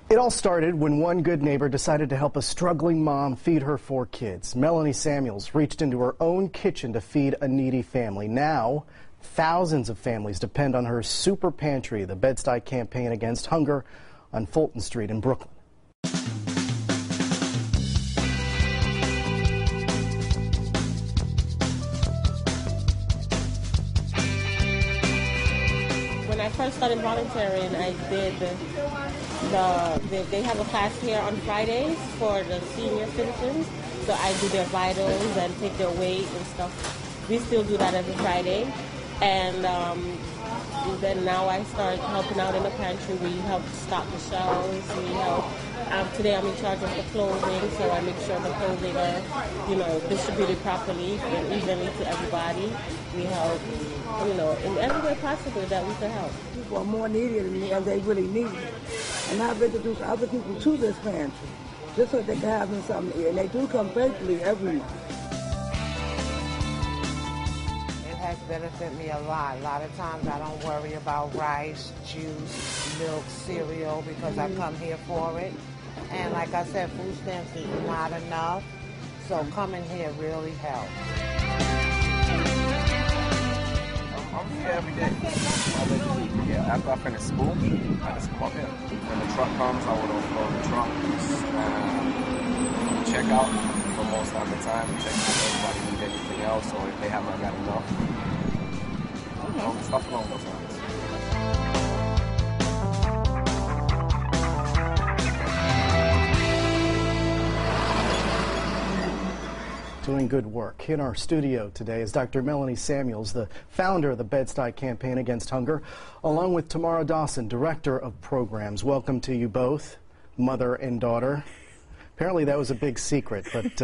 It all started when one good neighbor decided to help a struggling mom feed her 4 kids. Melanie Samuels reached into her own kitchen to feed a needy family. Now, thousands of families depend on her super pantry, the BSCAH campaign against hunger on Fulton Street in Brooklyn. When I first started volunteering, I did they have a class here on Fridays for the senior citizens. So I do their vitals and take their weight and stuff. We still do that every Friday. And then now I start helping out in the pantry. We help stock the shelves. We help. Today I'm in charge of the clothing, so I make sure the clothing are, distributed properly and evenly to everybody. We help, in every way possible that we can help. People are more needy than me, and they really need it. And I've introduced other people to this pantry, just so they can have them something to eat. And they do come faithfully every month. It has benefited me a lot. A lot of times I don't worry about rice, juice, milk, cereal, because I come here for it. And like I said, food stamps is not enough, so coming here really helps. I'm here every day. After I finish school, I just come up here. When the truck comes, I would overload the truck, check out for most of the time, check if everybody needs anything else, or if they haven't got enough. Stuff along those lines. Doing good work. In our studio today is Dr. Melanie Samuels, the founder of the BSCAH campaign against hunger, along with Tamara Dawson, director of programs. Welcome to you both, mother and daughter. Apparently that was a big secret, but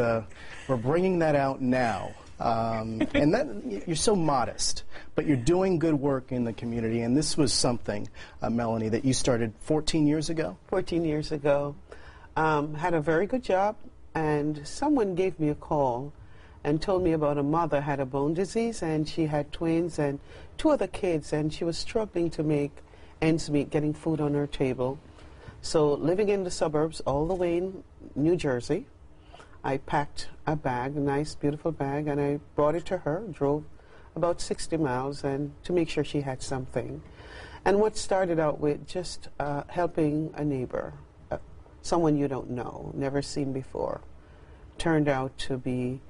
we're bringing that out now. And that, you're so modest, but you're doing good work in the community. And this was something, Melanie, that you started 14 years ago? 14 years ago. Had a very good job. And someone gave me a call and told me about a mother had a bone disease, and she had twins and 2 other kids, and she was struggling to make ends meet, getting food on her table. So living in the suburbs all the way in New Jersey, I packed a bag, a nice, beautiful bag, and I brought it to her, drove about 60 miles and to make sure she had something. And what started out with just helping a neighbor, someone you don't know, never seen before, turned out to be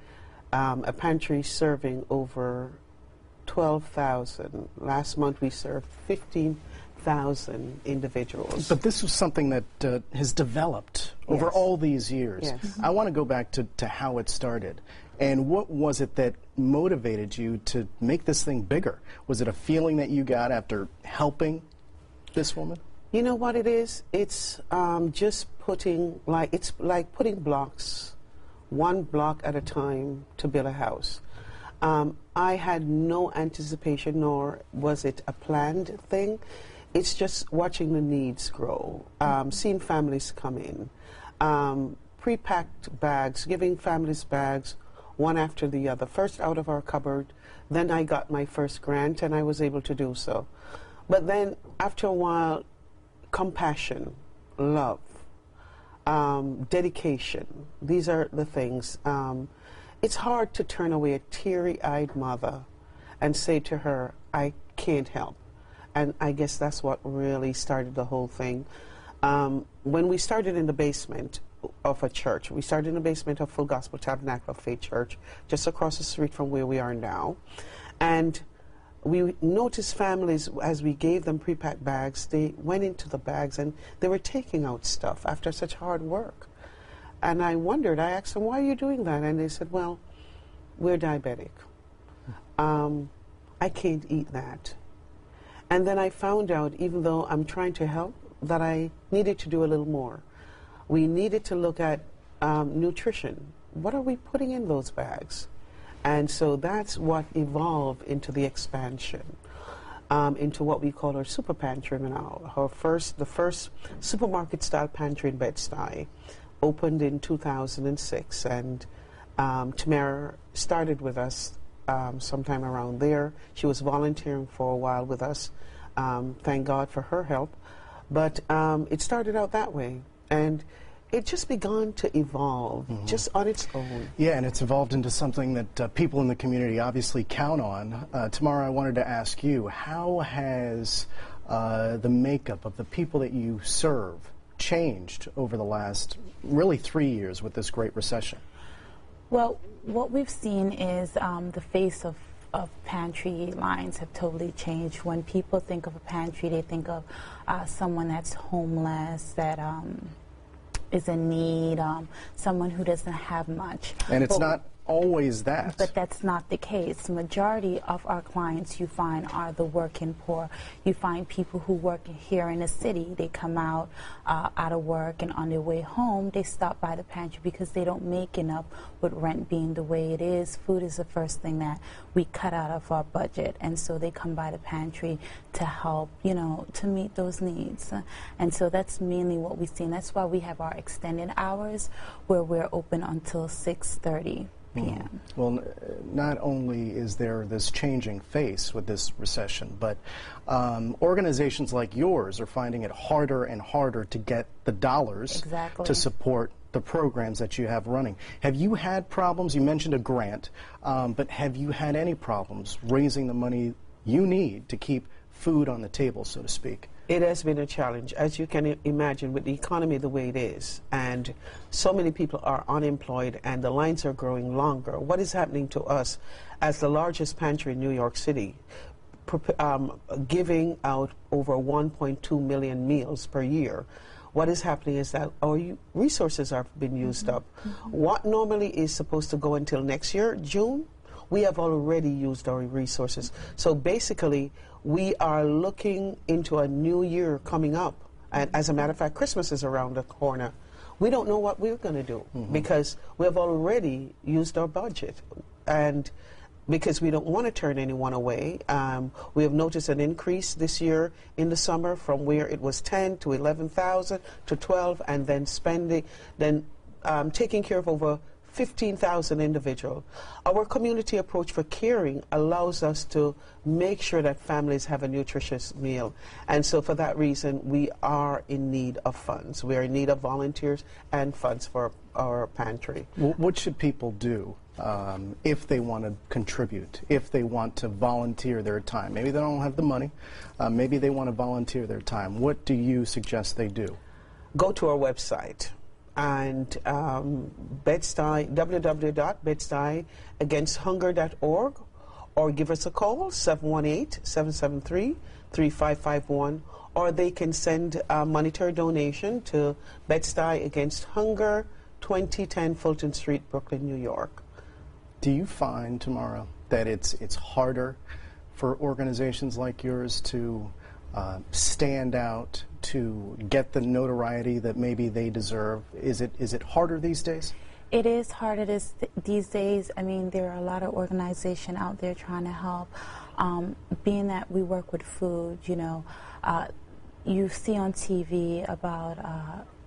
a pantry serving over 12,000. Last month we served 15,000 individuals. But this was something that has developed over all these years. Yes. I want to go back to how it started. And what was it that motivated you to make this thing bigger? Was it a feeling that you got after helping this woman? You know what it is? It's just putting, it's like putting blocks, one block at a time to build a house. I had no anticipation, nor was it a planned thing. It's just watching the needs grow, seeing families come in, pre-packed bags, giving families bags one after the other, first out of our cupboard. Then I got my first grant, and I was able to do so. But then after a while, compassion, love, dedication. These are the things. It's hard to turn away a teary-eyed mother and say to her, I can't help. And I guess that's what really started the whole thing. When we started in the basement of a church, we started in the basement of Full Gospel Tabernacle of Faith Church, just across the street from where we are now. And we noticed families, as we gave them pre-packed bags, they went into the bags and they were taking out stuff after such hard work. And I wondered, I asked them, why are you doing that? And they said, well, we're diabetic. I can't eat that. And then I found out, even though I'm trying to help, that I needed to do a little more. We needed to look at nutrition. What are we putting in those bags? And so that's what evolved into the expansion, into what we call our super pantry now. The first supermarket-style pantry in BSCAH opened in 2006, and Tamara started with us sometime around there. She was volunteering for a while with us. Thank God for her help. But it started out that way, and it just began to evolve just on its own. Yeah, and it's evolved into something that people in the community obviously count on. Tamara, I wanted to ask you, how has the makeup of the people that you serve changed over the last really 3 years with this Great Recession? Well, what we've seen is the face of pantry lines have totally changed. When people think of a pantry, they think of someone that's homeless, that is in need, someone who doesn't have much. And it's not always that. But that's not the case. The majority of our clients you find are the working poor. You find people who work here in the city. They come out of work, and on their way home they stop by the pantry because they don't make enough with rent being the way it is. Food is the first thing that we cut out of our budget, and so they come by the pantry to help, you know, to meet those needs. And so that's mainly what we've seen. That's why we have our extended hours where we're open until 6:30 p.m. Well, not only is there this changing face with this recession, but organizations like yours are finding it harder and harder to get the dollars to support the programs that you have running. Have you had problems? You mentioned a grant, but have you had any problems raising the money you need to keep food on the table, so to speak? It has been a challenge, as you can imagine, with the economy the way it is, and so many people are unemployed and the lines are growing longer. What is happening to us as the largest pantry in New York City, giving out over 1.2 million meals per year? What is happening is that our resources are being used up. What normally is supposed to go until next year, June, we have already used our resources. So basically, we are looking into a new year coming up. And as a matter of fact, Christmas is around the corner. We don't know what we're going to do because we have already used our budget. And because we don't want to turn anyone away, we have noticed an increase this year in the summer from where it was 10 to 11,000 to 12, and then taking care of over 15,000 individuals. Our community approach for caring allows us to make sure that families have a nutritious meal. And so for that reason, we are in need of funds. We are in need of volunteers and funds for our pantry. What should people do if they want to contribute, if they want to volunteer their time? Maybe they don't have the money. Maybe they want to volunteer their time. What do you suggest they do? Go to our website and www.bedscahagainsthunger.org, or give us a call, 718-773-3551, or they can send a monetary donation to Bed-Stuy Against Hunger, 2010 Fulton Street, Brooklyn, New York. Do you find, Tamara, that it's harder for organizations like yours to stand out, to get the notoriety that maybe they deserve? Is it harder these days? It is harder these days. I mean, there are a lot of organizations out there trying to help. Being that we work with food, you know, you see on TV about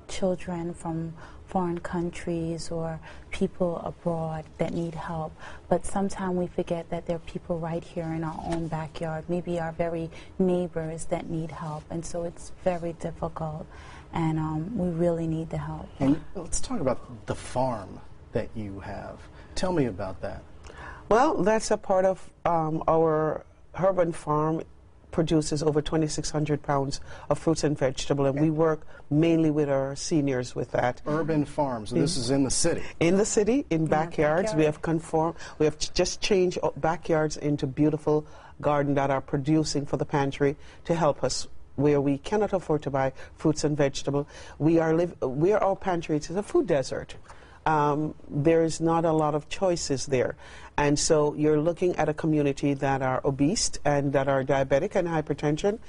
children from foreign countries or people abroad that need help, but sometimes we forget that there are people right here in our own backyard, maybe our very neighbors, that need help, and so it's very difficult, and we really need the help. And let's talk about the farm that you have. Tell me about that. Well, that's a part of our urban farm. Produces over 2,600 pounds of fruits and vegetables, and we work mainly with our seniors with that. Urban farms. So this is in the city. In the city, in backyards. We have just changed backyards into beautiful gardens that are producing for the pantry to help us where we cannot afford to buy fruits and vegetables. Our pantry is a food desert. There is not a lot of choices there. And so you're looking at a community that are obese and that are diabetic and hypertension,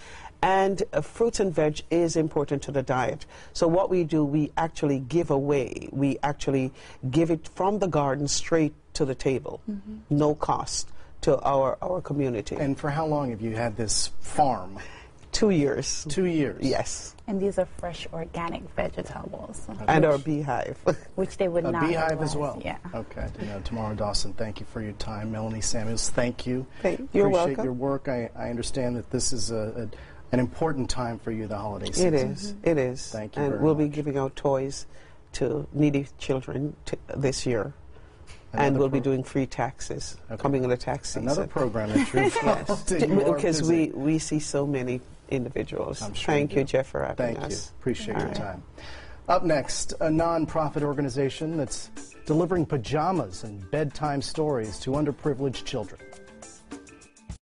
and fruits and veg is important to the diet. So what we do, we actually give away. We actually give it from the garden straight to the table, no cost to our community. And for how long have you had this farm? 2 years. 2 years? Yes. And these are fresh organic vegetables. Okay. And our beehive. Which they would not beehive otherwise. as well? Yeah. Okay. Tamara Dawson, thank you for your time. Melanie Samuels, thank you. You're welcome. welcome. Your work. I understand that this is a An important time for you, the holiday season. It is. It is. Thank you And very we'll much. be giving out toys to needy children this year. And Another we'll be doing free taxes coming in the tax season. Another program that you're involved in. You are Because busy. we see so many individuals. I'm sure Thank you you, do. Jeff, for having Thank us. you. Appreciate All your right. time. Up next, a non-profit organization that's delivering pajamas and bedtime stories to underprivileged children.